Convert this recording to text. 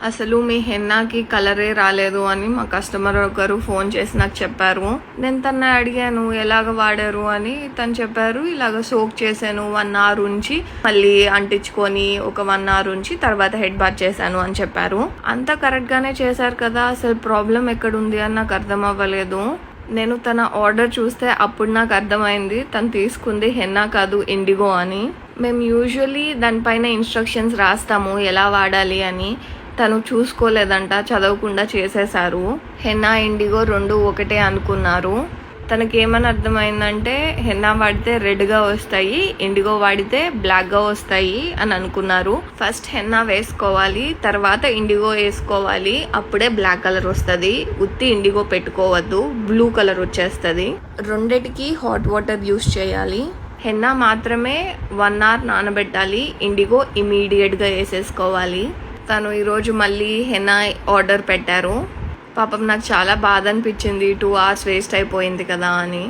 అసలు మీ హెన్నాకి కలరే రాలేదు అని మా కస్టమర్ ఒకరు ఫోన్ చేసి నాకు చెప్పారు. నేను తన అడిగాను ఎలాగ వాడారు అని. తను చెప్పారు ఇలాగ సోక్ చేశాను 1 hour ఉంచి మళ్ళీ అంటించుకొని ఒక 1 hour ఉంచి తర్వాత హెడ్ బాత్ చేశాను అని చెప్పారు. అంతా కరెక్ట్ గానే చేశారు కదా, అసలు ప్రాబ్లం ఎక్కడుంది అని నాకు అర్థం అవ్వలేదు. నేను తన ఆర్డర్ చూస్తే అప్పుడు నాకు అర్థమైంది తను తీసుకుంది హెన్నా కాదు ఇండిగో అని. మేము యూజువల్లీ దానిపైన ఇన్స్ట్రక్షన్స్ రాస్తాము ఎలా వాడాలి అని. తను చూసుకోలేదంట, చదవకుండా చేసేశారు. హెన్నా ఇండిగో 2 ఒకటే అనుకున్నారు. తనకేమని అర్థమైందంటే హెన్నా వాడితే రెడ్గా వస్తాయి, ఇండిగో వాడితే బ్లాక్గా వస్తాయి అని అనుకున్నారు. ఫస్ట్ హెన్నా వేసుకోవాలి, తర్వాత ఇండిగో వేసుకోవాలి, అప్పుడే బ్లాక్ కలర్ వస్తుంది. ఉత్తి ఇండిగో పెట్టుకోవద్దు, బ్లూ కలర్ వచ్చేస్తుంది. రెండిటికి హాట్ వాటర్ యూస్ చేయాలి. హెన్నా మాత్రమే 1 hour నానబెట్టాలి, ఇండిగో ఇమీడియట్గా వేసేసుకోవాలి. తను ఈరోజు మళ్ళీ హెన్నా ఆర్డర్ పెట్టారు. పాపం నాకు చాలా బాధ అనిపించింది, 2 hours వేస్ట్ అయిపోయింది కదా అని.